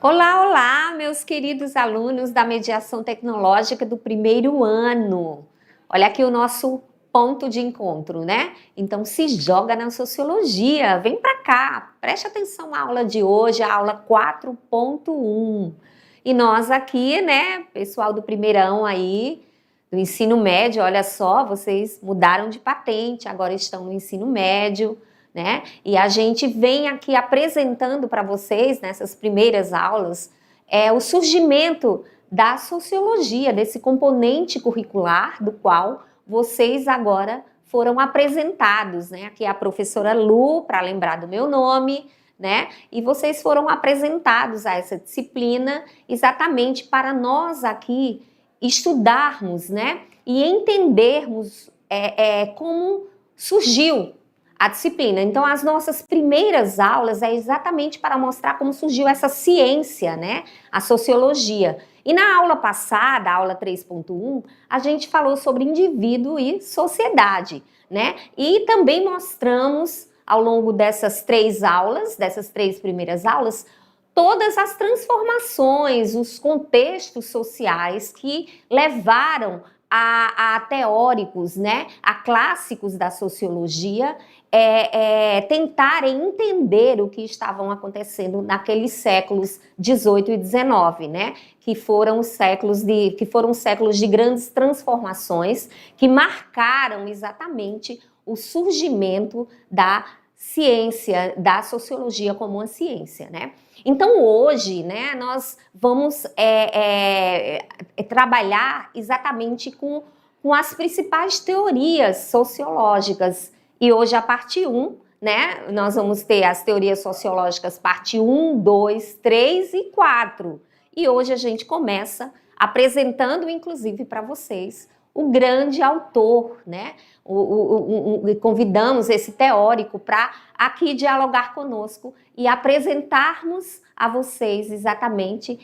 Olá, olá, meus queridos alunos da mediação tecnológica do primeiro ano. Olha aqui o nosso ponto de encontro, né? Então se joga na sociologia, vem para cá, preste atenção à aula de hoje, a aula 4.1. E nós aqui, né, pessoal do primeirão aí, do ensino médio, olha só, vocês mudaram de patente, agora estão no ensino médio, né? E a gente vem aqui apresentando para vocês, nessas primeiras aulas, o surgimento da sociologia, desse componente curricular do qual vocês agora foram apresentados, né? Aqui é a professora Lu, para lembrar do meu nome, né? E vocês foram apresentados a essa disciplina exatamente para nós aqui estudarmos, né? E entendermos como surgiu a disciplina. Então, as nossas primeiras aulas é exatamente para mostrar como surgiu essa ciência, né? A sociologia. E na aula passada, a aula 3.1, a gente falou sobre indivíduo e sociedade, né? E também mostramos, ao longo dessas três aulas, dessas três primeiras aulas, todas as transformações, os contextos sociais que levaram a teóricos, né, a clássicos da sociologia, tentarem entender o que estavam acontecendo naqueles séculos 18 e 19, né, que foram séculos de grandes transformações que marcaram exatamente o surgimento da ciência, da sociologia como uma ciência, né? Então hoje, né, nós vamos trabalhar exatamente com as principais teorias sociológicas. E hoje a parte 1, né, nós vamos ter as teorias sociológicas parte 1, 2, 3 e 4. E hoje a gente começa apresentando, inclusive, para vocês o grande autor, né? Convidamos esse teórico para aqui dialogar conosco e apresentarmos a vocês exatamente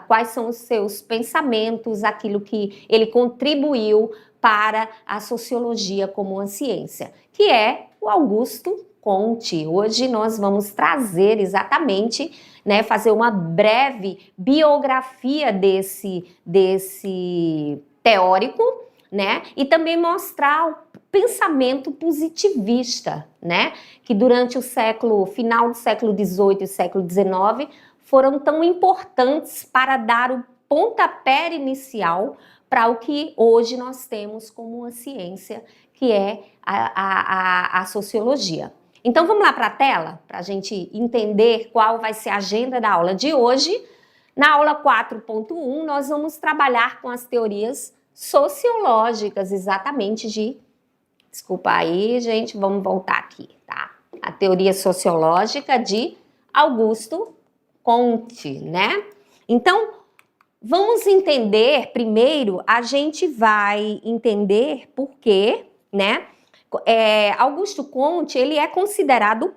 quais são os seus pensamentos, aquilo que ele contribuiu para a sociologia como uma ciência, que é o Augusto Comte. Hoje nós vamos trazer exatamente, né, fazer uma breve biografia desse teórico, né? E também mostrar o pensamento positivista, né? Que durante o final do século XVIII e século XIX foram tão importantes para dar o pontapé inicial para o que hoje nós temos como uma ciência, que é a sociologia. Então vamos lá para a tela, para a gente entender qual vai ser a agenda da aula de hoje. Na aula 4.1, nós vamos trabalhar com as teorias sociológicas, exatamente desculpa aí, gente, vamos voltar aqui, tá? A teoria sociológica de Augusto Comte, né? Então, vamos entender, primeiro, a gente vai entender por quê, né? Augusto Comte, ele é considerado o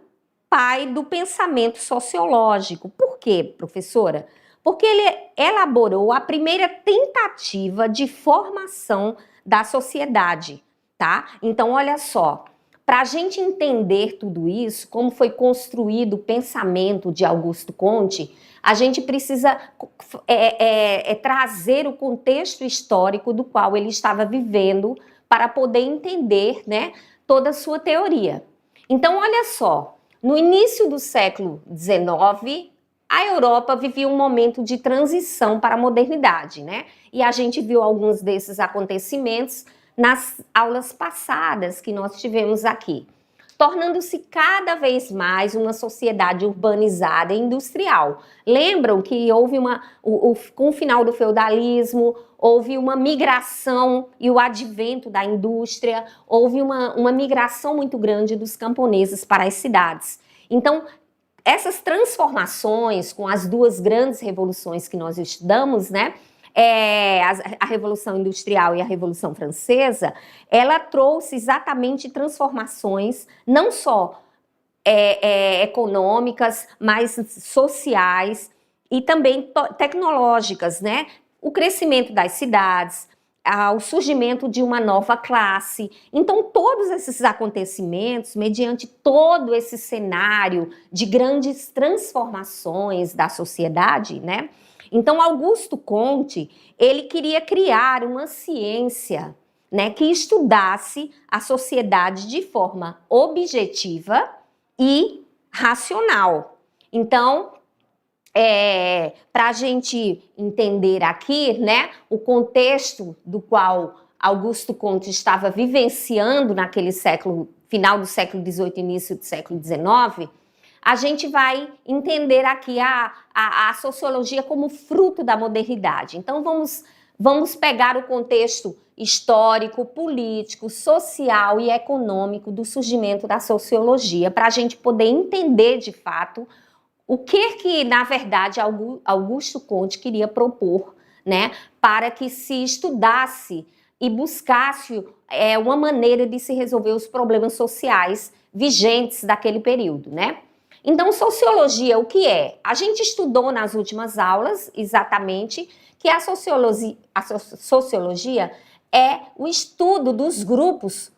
pai do pensamento sociológico. Por quê, professora? Porque ele elaborou a primeira tentativa de formação da sociedade, tá? Então, olha só, para a gente entender tudo isso, como foi construído o pensamento de Augusto Comte, a gente precisa trazer o contexto histórico do qual ele estava vivendo para poder entender, né, toda a sua teoria. Então, olha só, no início do século XIX, a Europa vivia um momento de transição para a modernidade, né? E a gente viu alguns desses acontecimentos nas aulas passadas que nós tivemos aqui, tornando-se cada vez mais uma sociedade urbanizada e industrial. Lembram que houve com o final do feudalismo, houve uma migração e o advento da indústria, houve uma migração muito grande dos camponeses para as cidades. Então, essas transformações com as duas grandes revoluções que nós estudamos, né? A Revolução Industrial e a Revolução Francesa, ela trouxe exatamente transformações não só econômicas, mas sociais e também tecnológicas, né? O crescimento das cidades, ao surgimento de uma nova classe. Então, todos esses acontecimentos, mediante todo esse cenário de grandes transformações da sociedade, né? Então, Augusto Comte, ele queria criar uma ciência, né, que estudasse a sociedade de forma objetiva e racional. Então, para a gente entender aqui, né, o contexto do qual Augusto Comte estava vivenciando naquele século, final do século XVIII, início do século XIX, a gente vai entender aqui a sociologia como fruto da modernidade. Então, vamos pegar o contexto histórico, político, social e econômico do surgimento da sociologia, para a gente poder entender, de fato, o que na verdade, Augusto Comte queria propor, né, para que se estudasse e buscasse uma maneira de se resolver os problemas sociais vigentes daquele período, né? Então, sociologia, o que é? A gente estudou nas últimas aulas, exatamente, que a sociologia é o estudo dos grupos,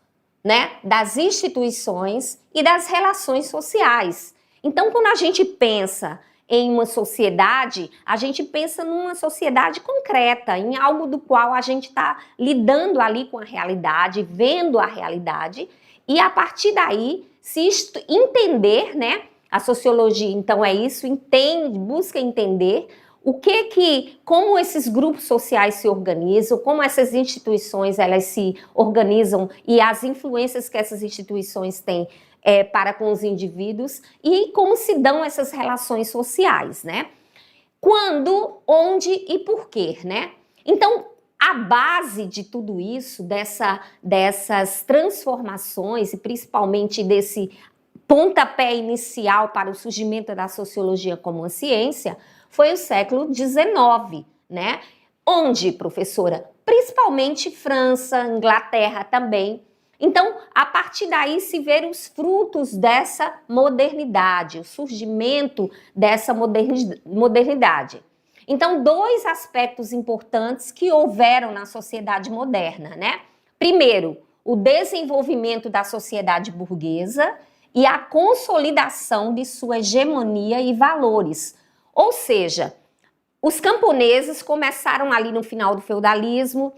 né, das instituições e das relações sociais. Então, quando a gente pensa em uma sociedade, a gente pensa numa sociedade concreta, em algo do qual a gente está lidando ali com a realidade, vendo a realidade, e a partir daí se entender, né? A sociologia, então, é isso, busca entender como esses grupos sociais se organizam, como essas instituições elas se organizam e as influências que essas instituições têm para com os indivíduos e como se dão essas relações sociais, né? Quando, onde e por quê, né? Então, a base de tudo isso, dessas transformações e principalmente desse pontapé inicial para o surgimento da sociologia como uma ciência, foi o século XIX, né? Onde, professora? Principalmente França, Inglaterra também. Então, a partir daí se vê os frutos dessa modernidade, o surgimento dessa modernidade. Então, dois aspectos importantes que houveram na sociedade moderna, né? Primeiro, o desenvolvimento da sociedade burguesa e a consolidação de sua hegemonia e valores. Ou seja, os camponeses começaram ali no final do feudalismo,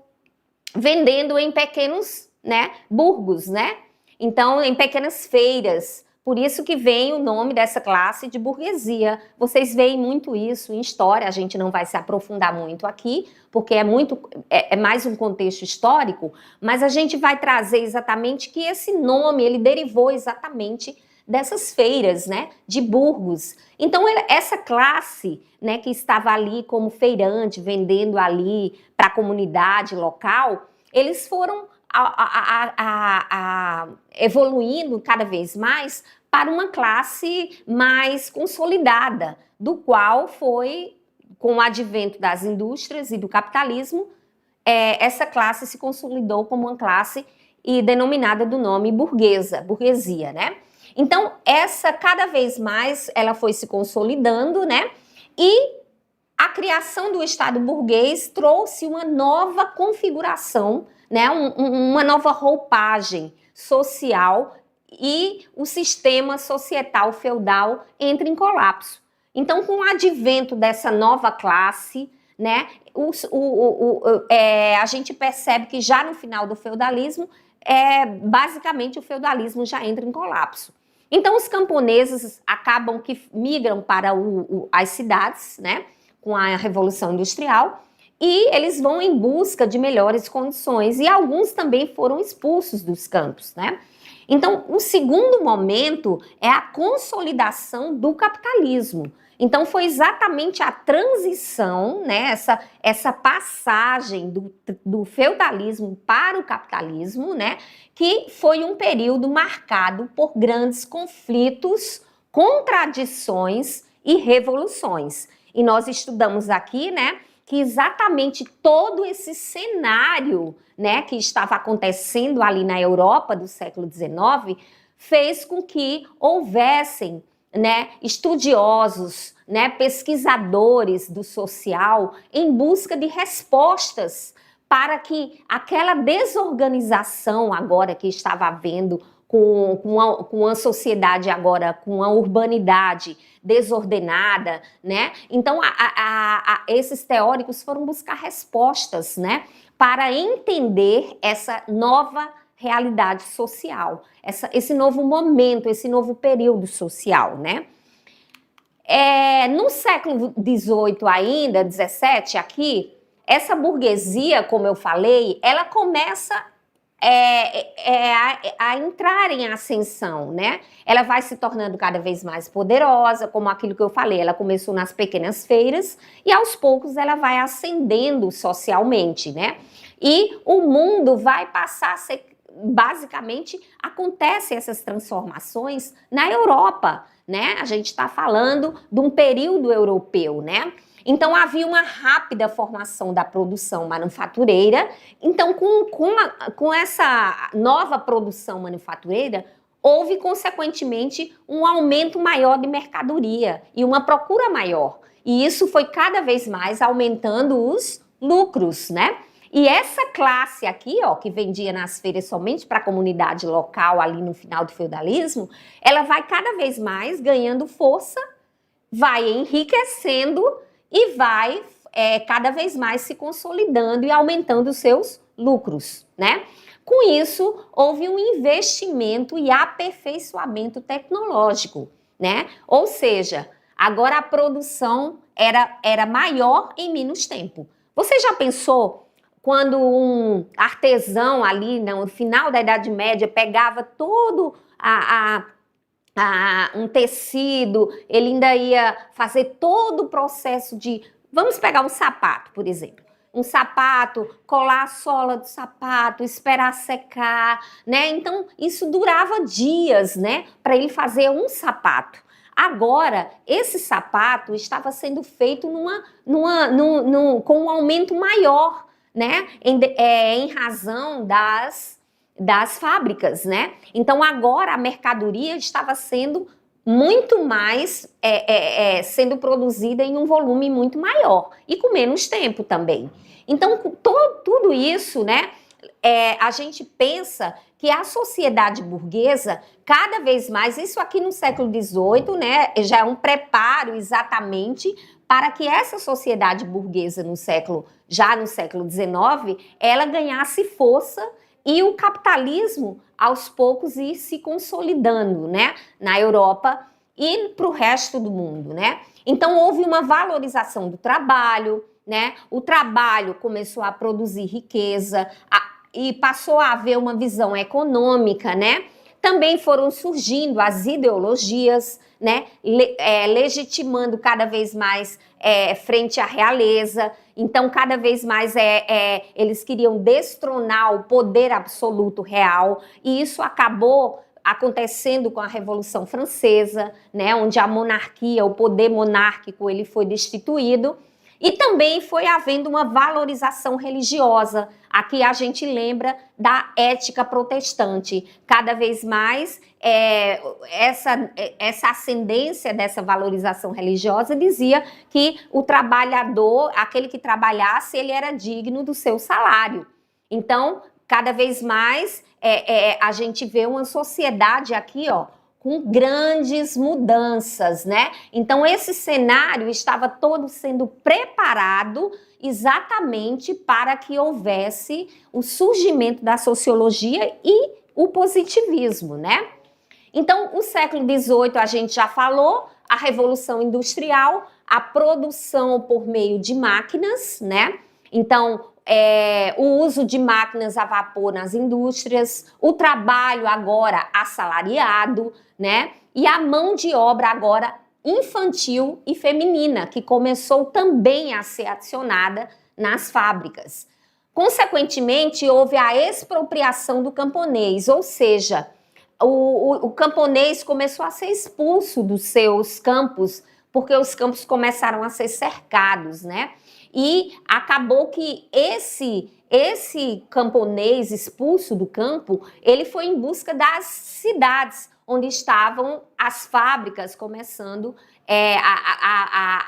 vendendo em pequenos, né, burgos, né? Então, em pequenas feiras. Por isso que vem o nome dessa classe de burguesia. Vocês veem muito isso em história, a gente não vai se aprofundar muito aqui, porque é mais um contexto histórico, mas a gente vai trazer exatamente que esse nome, ele derivou exatamente dessas feiras, né, de burgos. Então, essa classe, né, que estava ali como feirante, vendendo ali para a comunidade local, eles foram evoluindo cada vez mais para uma classe mais consolidada, do qual foi, com o advento das indústrias e do capitalismo, essa classe se consolidou como uma classe denominada do nome burguesia, né? Então, cada vez mais, ela foi se consolidando, né? E a criação do Estado burguês trouxe uma nova configuração, né? Uma nova roupagem social e o sistema societal feudal entra em colapso. Então, com o advento dessa nova classe, né, a gente percebe que já no final do feudalismo, basicamente o feudalismo já entra em colapso. Então, os camponeses acabam que migram para as cidades, né, com a Revolução Industrial, e eles vão em busca de melhores condições, e alguns também foram expulsos dos campos, né? Então, o segundo momento é a consolidação do capitalismo. Então, foi exatamente a transição, né, essa passagem do feudalismo para o capitalismo, né, que foi um período marcado por grandes conflitos, contradições e revoluções. E nós estudamos aqui, né, que exatamente todo esse cenário, né, que estava acontecendo ali na Europa do século XIX fez com que houvessem, né, estudiosos, né, pesquisadores do social em busca de respostas para que aquela desorganização agora que estava havendo com a sociedade agora, com a urbanidade desordenada, né? Então, esses teóricos foram buscar respostas, né? Para entender essa nova realidade social, esse novo momento, esse novo período social, né? No século XVIII ainda, XVII aqui, essa burguesia, como eu falei, ela começa a entrar em ascensão, né? Ela vai se tornando cada vez mais poderosa, como aquilo que eu falei, ela começou nas pequenas feiras e aos poucos ela vai ascendendo socialmente, né? E o mundo vai passar a ser, basicamente, acontecem essas transformações na Europa, né? A gente está falando de um período europeu, né? Então, havia uma rápida formação da produção manufatureira. Então, com essa nova produção manufatureira, houve, consequentemente, um aumento maior de mercadoria e uma procura maior. E isso foi cada vez mais aumentando os lucros, né? E essa classe aqui, ó, que vendia nas feiras somente para a comunidade local, ali no final do feudalismo, ela vai cada vez mais ganhando força, vai enriquecendo e vai cada vez mais se consolidando e aumentando os seus lucros, né? Com isso, houve um investimento e aperfeiçoamento tecnológico, né? Ou seja, agora a produção era maior em menos tempo. Você já pensou quando um artesão ali no final da Idade Média pegava todo um tecido, ele ainda ia fazer todo o processo de... Vamos pegar um sapato, por exemplo. Um sapato, colar a sola do sapato, esperar secar, né? Então, isso durava dias, né? Para ele fazer um sapato. Agora, esse sapato estava sendo feito com um aumento maior, né? Em razão das fábricas, né? Então, agora a mercadoria estava sendo muito mais, sendo produzida em um volume muito maior e com menos tempo também. Então, tudo isso, né? A gente pensa que a sociedade burguesa, cada vez mais, isso aqui no século XVIII, né? Já é um preparo exatamente para que essa sociedade burguesa já no século XIX, ela ganhasse força e o capitalismo, aos poucos, ir se consolidando, né, na Europa e para o resto do mundo, né? Então, houve uma valorização do trabalho, né? O trabalho começou a produzir riqueza e passou a haver uma visão econômica, né? Também foram surgindo as ideologias, né? Legitimando cada vez mais frente à realeza. Então, cada vez mais eles queriam destronar o poder absoluto real, e isso acabou acontecendo com a Revolução Francesa, né, onde a monarquia, o poder monárquico, ele foi destituído, e também foi havendo uma valorização religiosa. Aqui a gente lembra da ética protestante. Cada vez mais, essa ascendência dessa valorização religiosa dizia que o trabalhador, aquele que trabalhasse, ele era digno do seu salário. Então, cada vez mais, a gente vê uma sociedade aqui, ó, com grandes mudanças, né? Então, esse cenário estava todo sendo preparado exatamente para que houvesse o surgimento da sociologia e o positivismo, né? Então, o século XVIII a gente já falou, a Revolução Industrial, a produção por meio de máquinas, né? Então, o uso de máquinas a vapor nas indústrias, o trabalho agora assalariado, né? E a mão de obra agora infantil e feminina, que começou também a ser adicionada nas fábricas. Consequentemente, houve a expropriação do camponês, ou seja, o camponês começou a ser expulso dos seus campos, porque os campos começaram a ser cercados, né? E acabou que esse camponês expulso do campo, ele foi em busca das cidades, onde estavam as fábricas começando,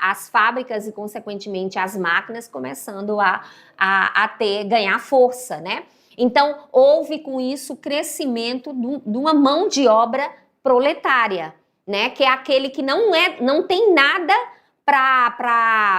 as fábricas e, consequentemente, as máquinas começando a ganhar força, né? Então, houve com isso o crescimento de uma mão de obra proletária, né? Que é aquele que não tem nada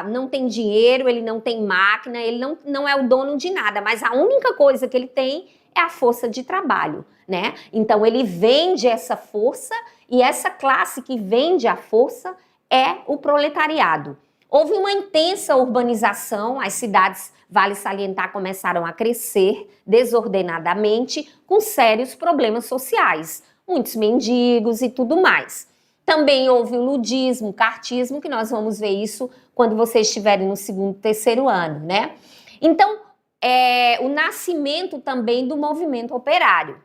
não tem dinheiro, ele não tem máquina, ele não é o dono de nada, mas a única coisa que ele tem é a força de trabalho, né? Então ele vende essa força e essa classe que vende a força é o proletariado. Houve uma intensa urbanização, as cidades, vale salientar, começaram a crescer desordenadamente, com sérios problemas sociais, muitos mendigos e tudo mais. Também houve o ludismo, o cartismo, que nós vamos ver isso quando vocês estiverem no segundo, terceiro ano, né? Então, o nascimento também do movimento operário.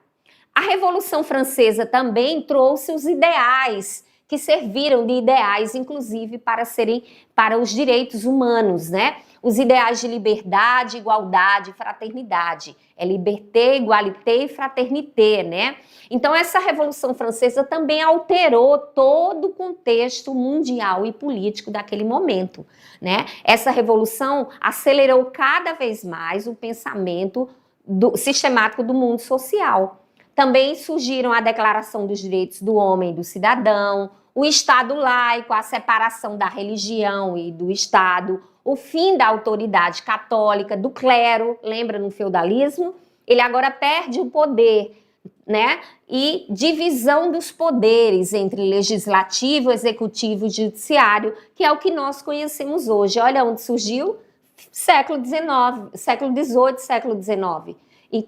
A Revolução Francesa também trouxe os ideais, que serviram de ideais, inclusive, para os direitos humanos, né? Os ideais de liberdade, igualdade, fraternidade. É liberté, égalité e fraternité, né? Então, essa Revolução Francesa também alterou todo o contexto mundial e político daquele momento, né? Essa revolução acelerou cada vez mais o pensamento sistemático do mundo social. Também surgiram a Declaração dos Direitos do Homem e do Cidadão, o Estado laico, a separação da religião e do Estado, o fim da autoridade católica, do clero, lembra no feudalismo? Ele agora perde o poder, né? E divisão dos poderes entre legislativo, executivo e judiciário, que é o que nós conhecemos hoje. Olha onde surgiu? Século XIX, século XVIII, século XIX. E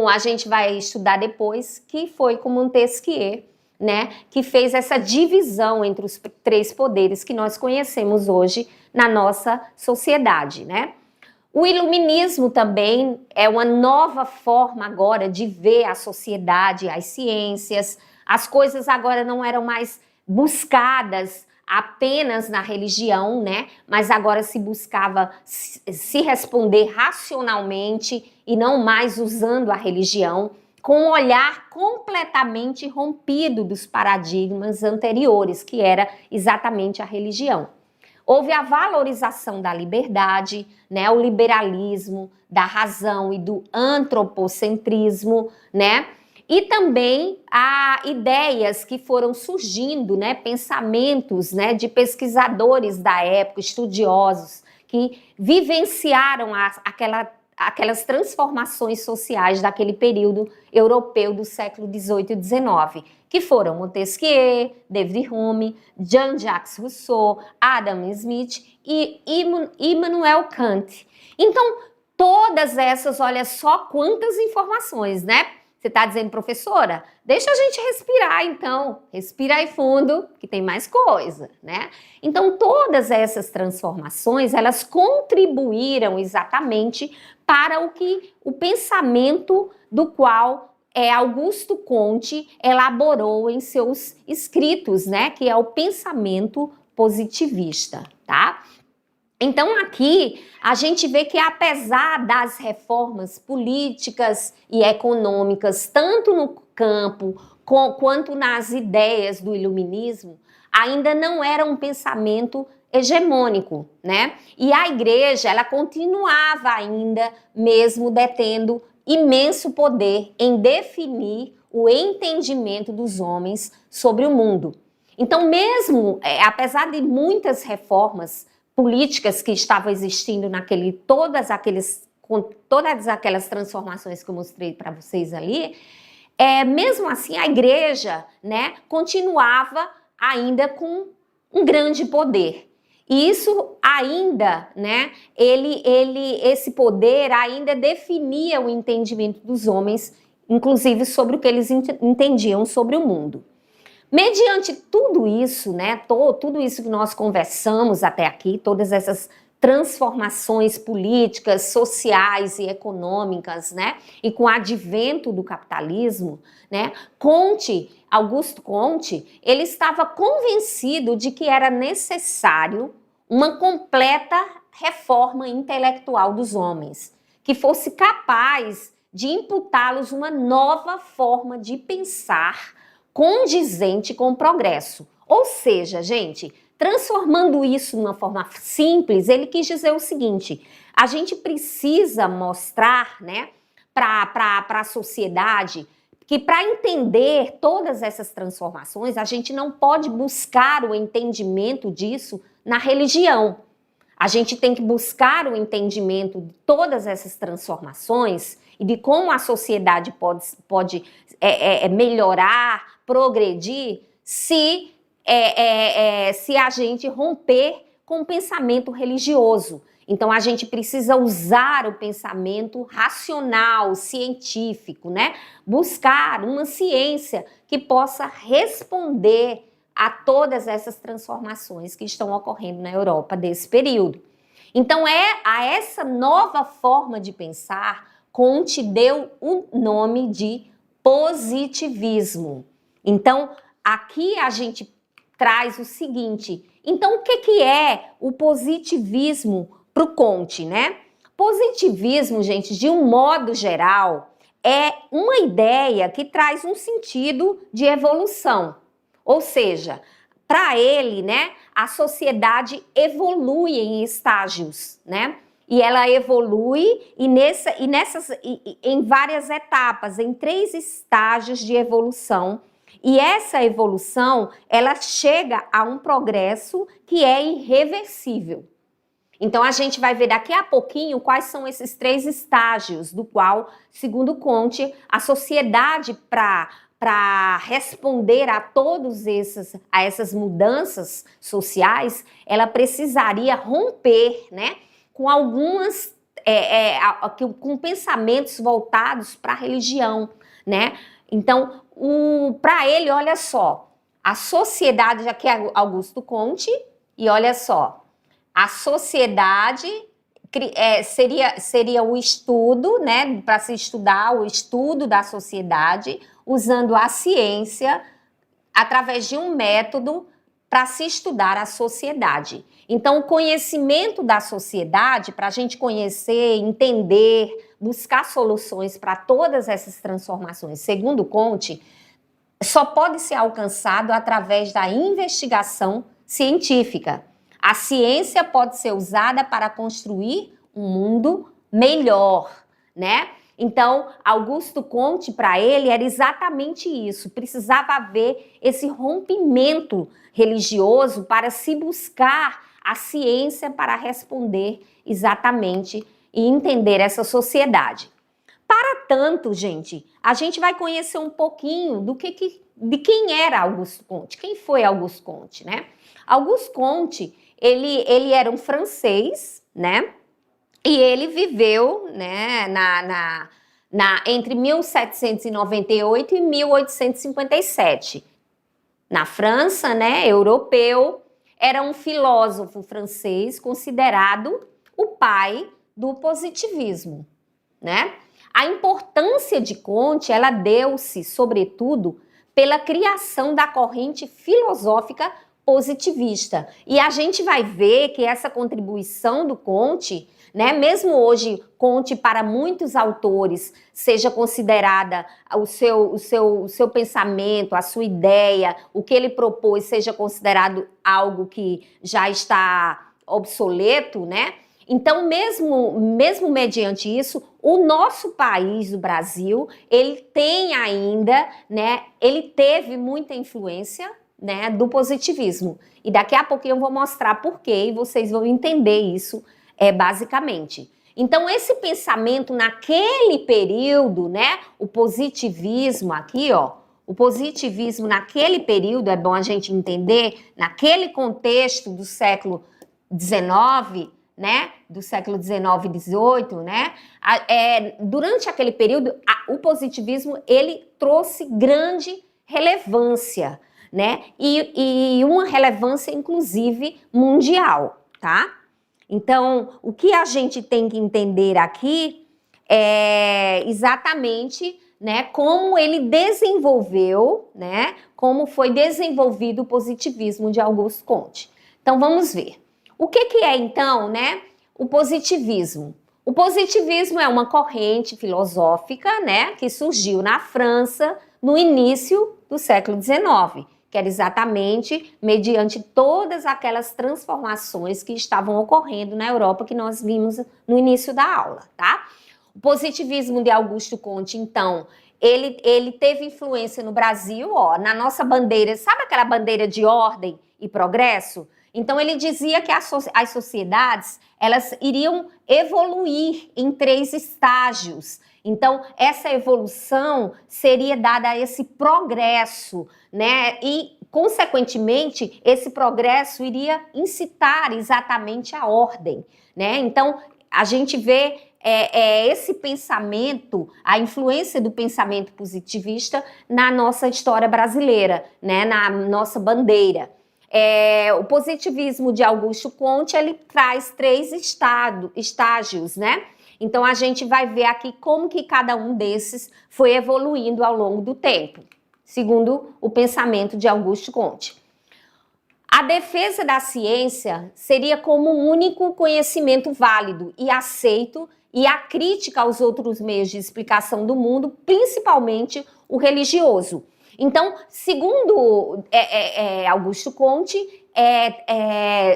a gente vai estudar depois que foi com Montesquieu, né, que fez essa divisão entre os três poderes que nós conhecemos hoje na nossa sociedade, né? O iluminismo também é uma nova forma agora de ver a sociedade, as ciências. As coisas agora não eram mais buscadas apenas na religião, né? Mas agora se buscava se responder racionalmente e não mais usando a religião, com um olhar completamente rompido dos paradigmas anteriores, que era exatamente a religião. Houve a valorização da liberdade, né, o liberalismo, da razão e do antropocentrismo, né? E também há ideias que foram surgindo, né, pensamentos, né, de pesquisadores da época, estudiosos, que vivenciaram aquelas transformações sociais daquele período europeu do século XVIII e XIX, que foram Montesquieu, David Hume, Jean-Jacques Rousseau, Adam Smith e Immanuel Kant. Então, todas essas, olha só quantas informações, né? Você está dizendo, professora, deixa a gente respirar então, respira aí fundo, que tem mais coisa, né? Então, todas essas transformações, elas contribuíram exatamente para o pensamento do qual Augusto Comte elaborou em seus escritos, né? Que é o pensamento positivista, tá? Então, aqui, a gente vê que apesar das reformas políticas e econômicas, tanto no campo quanto nas ideias do iluminismo, ainda não era um pensamento hegemônico, né? E a igreja, ela continuava ainda mesmo detendo imenso poder em definir o entendimento dos homens sobre o mundo. Então, mesmo, apesar de muitas reformas políticas que estavam existindo todas aquelas transformações que eu mostrei para vocês ali, mesmo assim a igreja, né, continuava ainda com um grande poder. E isso ainda, né, esse poder ainda definia o entendimento dos homens, inclusive sobre o que eles entendiam sobre o mundo. Mediante tudo isso, né, tudo isso que nós conversamos até aqui, todas essas transformações políticas, sociais e econômicas, né, e com o advento do capitalismo, né, Augusto Comte, ele estava convencido de que era necessário uma completa reforma intelectual dos homens, que fosse capaz de imputá-los uma nova forma de pensar, condizente com o progresso. Ou seja, gente, transformando isso de uma forma simples, ele quis dizer o seguinte: a gente precisa mostrar, né, para a sociedade que para entender todas essas transformações, a gente não pode buscar o entendimento disso na religião. A gente tem que buscar o entendimento de todas essas transformações e de como a sociedade pode melhorar, progredir, se a gente romper com o pensamento religioso. Então, a gente precisa usar o pensamento racional, científico, né? Buscar uma ciência que possa responder a todas essas transformações que estão ocorrendo na Europa desse período. Então, a essa nova forma de pensar, Comte deu o nome de positivismo. Então, aqui a gente traz o seguinte: então, o que é o positivismo para o Comte, né? Positivismo, gente, de um modo geral, é uma ideia que traz um sentido de evolução. Ou seja, para ele, né, a sociedade evolui em estágios, né? E ela evolui em várias etapas, em 3 estágios de evolução. E essa evolução, ela chega a um progresso que é irreversível. Então, a gente vai ver daqui a pouquinho quais são esses 3 estágios, do qual, segundo Comte, a sociedade, para responder a essas mudanças sociais, ela precisaria romper, né, com algumas, com pensamentos voltados para a religião, né? Então, para ele, olha só, a sociedade, já que é Augusto Comte, e olha só, a sociedade seria o estudo, né, para se estudar o estudo da sociedade, usando a ciência através de um método para se estudar a sociedade. Então, o conhecimento da sociedade, para a gente conhecer, entender, buscar soluções para todas essas transformações, segundo Comte, só pode ser alcançado através da investigação científica. A ciência pode ser usada para construir um mundo melhor, né? Então, Augusto Comte, para ele, era exatamente isso. Precisava haver esse rompimento religioso para se buscar a ciência para responder exatamente e entender essa sociedade. Para tanto, gente, a gente vai conhecer um pouquinho de quem era Augusto Comte. Quem foi Augusto Comte, né? Augusto Comte, ele era um francês, né? E ele viveu, né, entre 1798 e 1857. Na França, né, europeu, era um filósofo francês considerado o pai do positivismo, né? A importância de Comte, ela deu-se, sobretudo, pela criação da corrente filosófica positivista. E a gente vai ver que essa contribuição do Comte, né, mesmo hoje, Comte, para muitos autores, seja considerada o seu pensamento, a sua ideia, o que ele propôs, seja considerado algo que já está obsoleto, né? Então, mesmo mediante isso, o nosso país, o Brasil, ele tem ainda, né, ele teve muita influência, né, do positivismo. E daqui a pouquinho eu vou mostrar por quê e vocês vão entender isso basicamente. Então, esse pensamento naquele período, né, o positivismo aqui, ó, o positivismo naquele período, é bom a gente entender, naquele contexto do século XIX, né, do século XIX e XVIII, né, durante aquele período, o positivismo, ele trouxe grande relevância, né, e uma relevância, inclusive, mundial, tá? Então, o que a gente tem que entender aqui é exatamente, né, como ele desenvolveu, né, como foi desenvolvido o positivismo de Augusto Comte. Então, vamos ver. O que é, então, né, o positivismo? O positivismo é uma corrente filosófica, né, que surgiu na França no início do século XIX, que era exatamente mediante todas aquelas transformações que estavam ocorrendo na Europa que nós vimos no início da aula, tá? O positivismo de Augusto Comte, então, ele teve influência no Brasil, ó, na nossa bandeira, sabe aquela bandeira de ordem e progresso? Então, ele dizia que as sociedades, elas iriam evoluir em 3 estágios. Então, essa evolução seria dada a esse progresso, né? E, consequentemente, esse progresso iria incitar exatamente a ordem, né? Então, a gente vê esse pensamento, a influência do pensamento positivista na nossa história brasileira, né? Na nossa bandeira. O positivismo de Augusto Comte, ele traz 3 estágios, né? Então, a gente vai ver aqui como que cada um desses foi evoluindo ao longo do tempo, segundo o pensamento de Augusto Comte. A defesa da ciência seria como um único conhecimento válido e aceito, e a crítica aos outros meios de explicação do mundo, principalmente o religioso. Então, segundo Augusto Comte,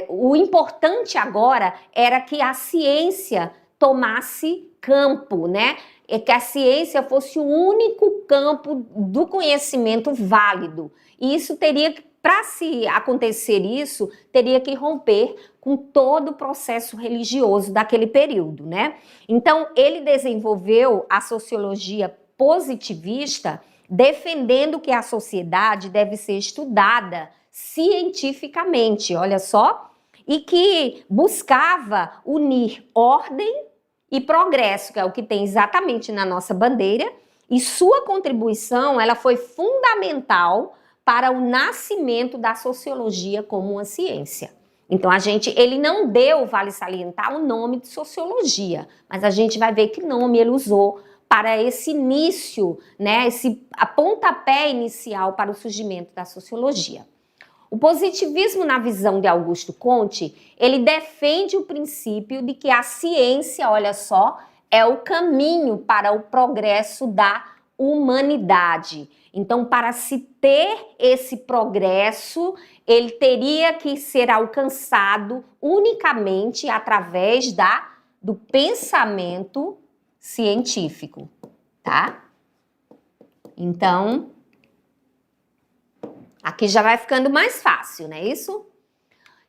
o importante agora era que a ciência tomasse campo, né? Que a ciência fosse o único campo do conhecimento válido. E isso teria, para se acontecer isso, teria que romper com todo o processo religioso daquele período, né? Então, ele desenvolveu a sociologia positivista, defendendo que a sociedade deve ser estudada cientificamente, olha só, e que buscava unir ordem e progresso, que é o que tem exatamente na nossa bandeira, e sua contribuição, ela foi fundamental para o nascimento da sociologia como uma ciência. Então, ele não deu, vale salientar, o nome de sociologia, mas a gente vai ver que nome ele usou para esse início, né, a pontapé inicial para o surgimento da sociologia. O positivismo, na visão de Augusto Comte, ele defende o princípio de que a ciência, olha só, é o caminho para o progresso da humanidade. Então, para se ter esse progresso, ele teria que ser alcançado unicamente através do pensamento científico, tá? Então, aqui já vai ficando mais fácil, não é isso?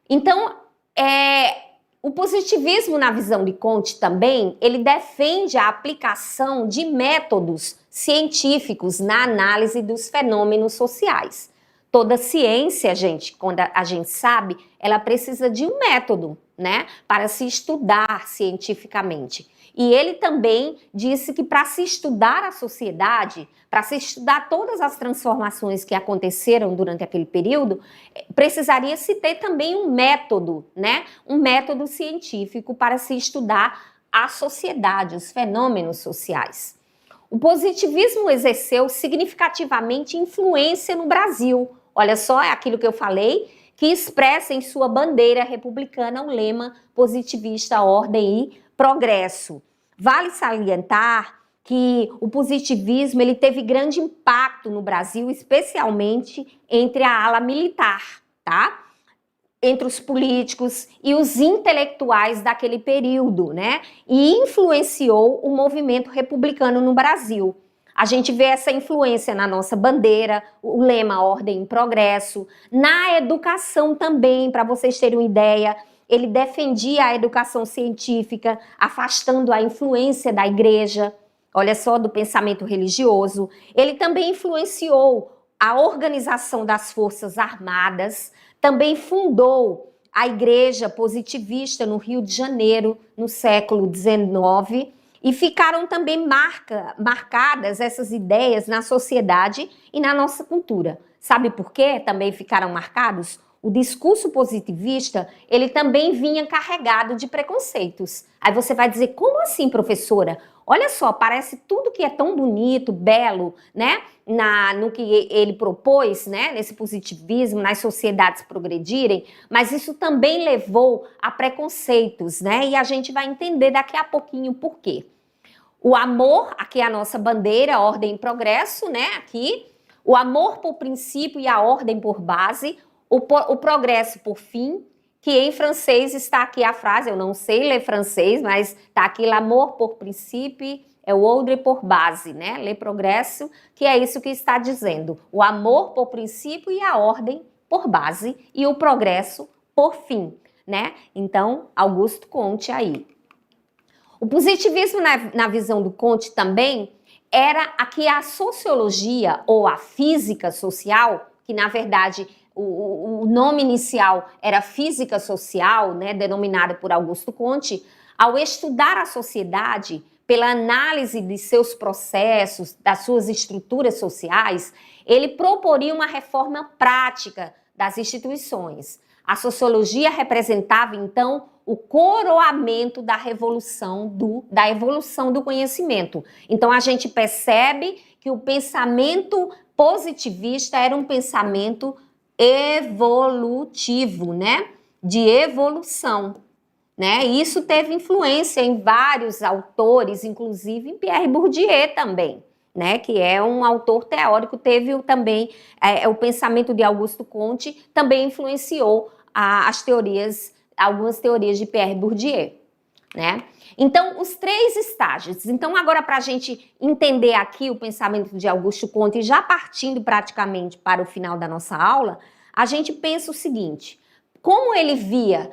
Então, o positivismo, na visão de Comte também, ele defende a aplicação de métodos científicos na análise dos fenômenos sociais. Toda ciência, gente, quando a gente sabe, ela precisa de um método, né, para se estudar cientificamente. E ele também disse que para se estudar a sociedade, para se estudar todas as transformações que aconteceram durante aquele período, precisaria se ter também um método, né? Um método científico para se estudar a sociedade, os fenômenos sociais. O positivismo exerceu significativamente influência no Brasil. Olha só, é aquilo que eu falei, que expressa em sua bandeira republicana o lema positivista, ordem e progresso. Vale salientar que o positivismo ele teve grande impacto no Brasil, especialmente entre a ala militar, tá? Entre os políticos e os intelectuais daquele período, né? E influenciou o movimento republicano no Brasil. A gente vê essa influência na nossa bandeira, o lema Ordem e Progresso, na educação também, para vocês terem uma ideia. Ele defendia a educação científica, afastando a influência da igreja, olha só, do pensamento religioso. Ele também influenciou a organização das Forças Armadas, também fundou a Igreja Positivista no Rio de Janeiro, no século XIX, e ficaram também marcadas essas ideias na sociedade e na nossa cultura. Sabe por quê também ficaram marcados? O discurso positivista, ele também vinha carregado de preconceitos. Aí você vai dizer, como assim, professora? Olha só, parece tudo que é tão bonito, belo, né? No que ele propôs, né? Nesse positivismo, nas sociedades progredirem, mas isso também levou a preconceitos, né? E a gente vai entender daqui a pouquinho por quê. O amor, aqui é a nossa bandeira, ordem e progresso, né? Aqui. o amor por princípio e a ordem por base, o progresso por fim, que em francês está aqui a frase, eu não sei ler francês, mas está aqui l'amour por princípio, é o ordre por base, né? Le progresso, que é isso que está dizendo. O amor por princípio e a ordem por base e o progresso por fim, né? Então, Augusto Comte aí. O positivismo na visão do Comte também era aqui a sociologia ou a física social, que na verdade o nome inicial era física social, né, denominada por Augusto Comte, ao estudar a sociedade pela análise de seus processos, das suas estruturas sociais, ele proporia uma reforma prática das instituições. A sociologia representava, então, o coroamento da evolução do conhecimento. Então, a gente percebe que o pensamento positivista era um pensamento evolutivo, né? De evolução, né? Isso teve influência em vários autores, inclusive em Pierre Bourdieu também, né? Que é um autor teórico, teve também o pensamento de Augusto Comte também influenciou algumas teorias de Pierre Bourdieu, né? Então, os 3 estágios. Então, agora para a gente entender aqui o pensamento de Augusto Comte, já partindo praticamente para o final da nossa aula, a gente pensa o seguinte: como ele via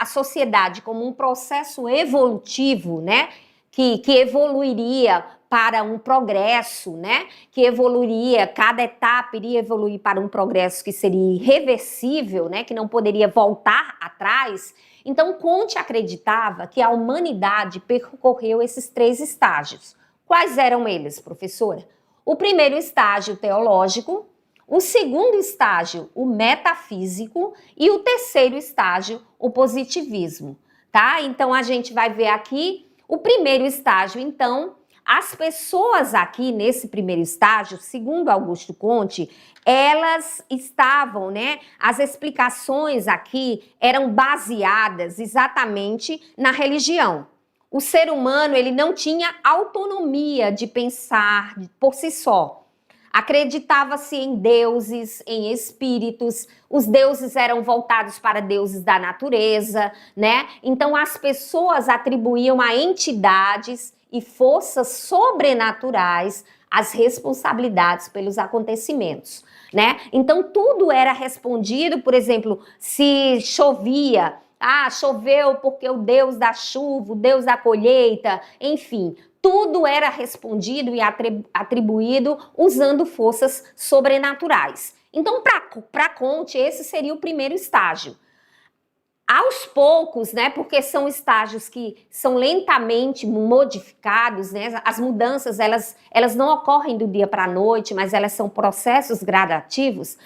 a sociedade como um processo evolutivo, né? Que evoluiria para um progresso, né? Que evoluiria, cada etapa iria evoluir para um progresso que seria irreversível, né? Que não poderia voltar atrás. Então, Comte acreditava que a humanidade percorreu esses 3 estágios. Quais eram eles, professora? O primeiro estágio teológico, o segundo estágio, o metafísico, e o terceiro estágio, o positivismo, tá? Então, a gente vai ver aqui o primeiro estágio. Então, as pessoas aqui nesse primeiro estágio, segundo Augusto Comte, elas estavam, né? As explicações aqui eram baseadas exatamente na religião. O ser humano, ele não tinha autonomia de pensar por si só. Acreditava-se em deuses, em espíritos, os deuses eram voltados para deuses da natureza, né? Então as pessoas atribuíam a entidades e forças sobrenaturais as responsabilidades pelos acontecimentos, né? Então tudo era respondido, por exemplo, se chovia, choveu porque o Deus da chuva, o Deus da colheita, enfim, tudo era respondido e atribuído usando forças sobrenaturais. Então, para Comte, esse seria o primeiro estágio. Aos poucos, né, porque são estágios que são lentamente modificados, né, as mudanças elas não ocorrem do dia para a noite, mas elas são processos gradativos.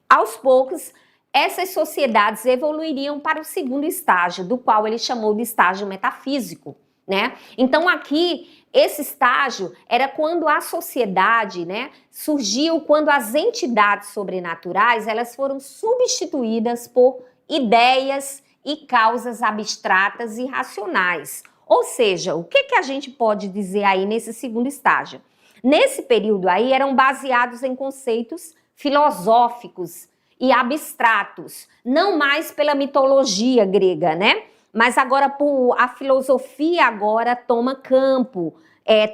Aos poucos, essas sociedades evoluiriam para o segundo estágio, do qual ele chamou de estágio metafísico, né? Então aqui, esse estágio era quando a sociedade, né, surgiu, quando as entidades sobrenaturais, elas foram substituídas por ideias e causas abstratas e racionais. Ou seja, o que a gente pode dizer aí nesse segundo estágio? Nesse período aí eram baseados em conceitos filosóficos e abstratos, não mais pela mitologia grega, né? Mas agora a filosofia agora toma campo,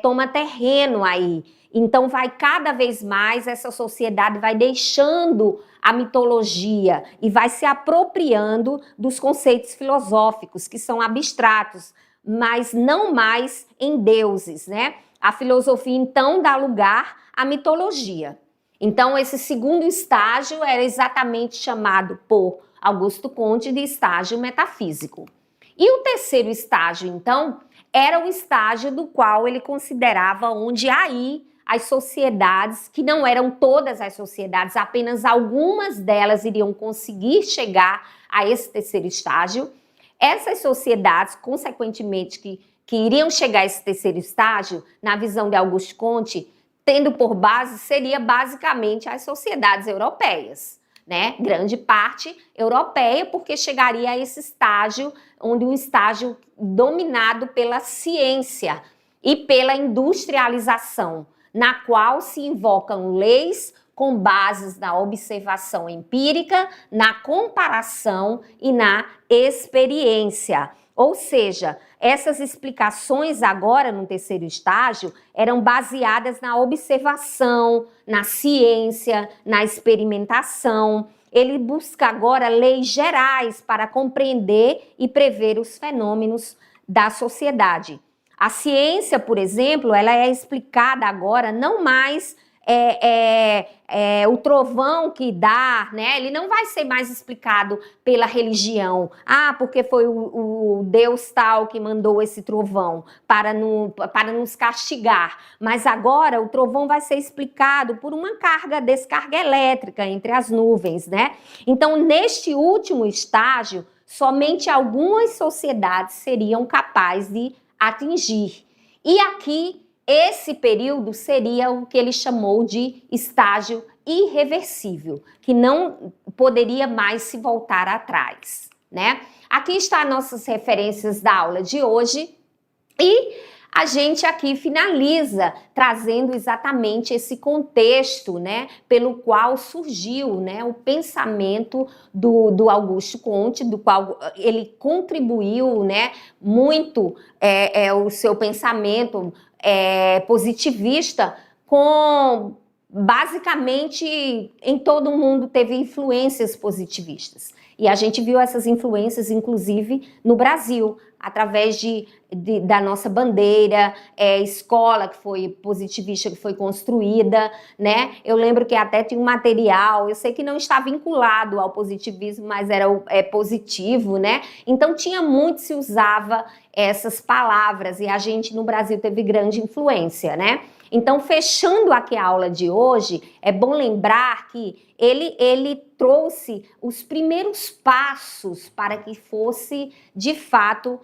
toma terreno aí. Então vai cada vez mais, essa sociedade vai deixando a mitologia e vai se apropriando dos conceitos filosóficos, que são abstratos, mas não mais em deuses, né? A filosofia, então, dá lugar à mitologia. Então, esse segundo estágio era exatamente chamado por Augusto Comte de estágio metafísico. E o terceiro estágio, então, era o estágio do qual ele considerava onde aí as sociedades, que não eram todas as sociedades, apenas algumas delas iriam conseguir chegar a esse terceiro estágio. Essas sociedades, consequentemente, que iriam chegar a esse terceiro estágio, na visão de Augusto Comte, tendo por base, seria basicamente as sociedades europeias, né? Grande parte europeia, porque chegaria a esse estágio, onde um estágio dominado pela ciência e pela industrialização, na qual se invocam leis com bases na observação empírica, na comparação e na experiência. Ou seja, essas explicações agora no terceiro estágio eram baseadas na observação, na ciência, na experimentação. Ele busca agora leis gerais para compreender e prever os fenômenos da sociedade. A ciência, por exemplo, ela é explicada agora não mais o trovão que dá, né? Ele não vai ser mais explicado pela religião. Ah, porque foi o Deus tal que mandou esse trovão para nos castigar. Mas agora o trovão vai ser explicado por uma descarga elétrica entre as nuvens, né? Então, neste último estágio, somente algumas sociedades seriam capazes de atingir. E aqui, esse período seria o que ele chamou de estágio irreversível, que não poderia mais se voltar atrás, né? Aqui estão nossas referências da aula de hoje e a gente aqui finaliza trazendo exatamente esse contexto, né, pelo qual surgiu, né, o pensamento do Auguste Comte, do qual ele contribuiu, né, muito o seu pensamento positivista, com basicamente em todo o mundo teve influências positivistas. E a gente viu essas influências, inclusive, no Brasil, através da nossa bandeira, escola que foi positivista, que foi construída, né? Eu lembro que até tinha um material, eu sei que não está vinculado ao positivismo, mas era positivo, né? Então se usava essas palavras e a gente no Brasil teve grande influência, né? Então, fechando aqui a aula de hoje, é bom lembrar que ele trouxe os primeiros passos para que fosse, de fato,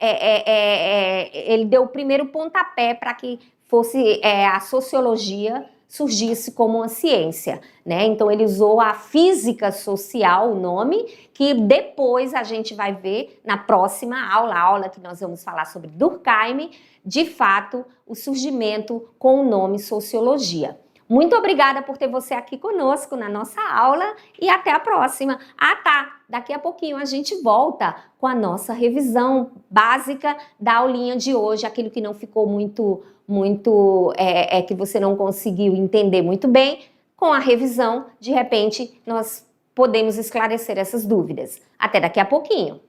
ele deu o primeiro pontapé para que fosse a sociologia surgisse como uma ciência, né? Então, ele usou a física social, o nome, que depois a gente vai ver na próxima aula, a aula que nós vamos falar sobre Durkheim, de fato, o surgimento com o nome sociologia. Muito obrigada por ter você aqui conosco na nossa aula e até a próxima. Ah, tá! Daqui a pouquinho a gente volta com a nossa revisão básica da aulinha de hoje, aquilo que não ficou que você não conseguiu entender muito bem. Com a revisão, de repente, nós podemos esclarecer essas dúvidas. Até daqui a pouquinho.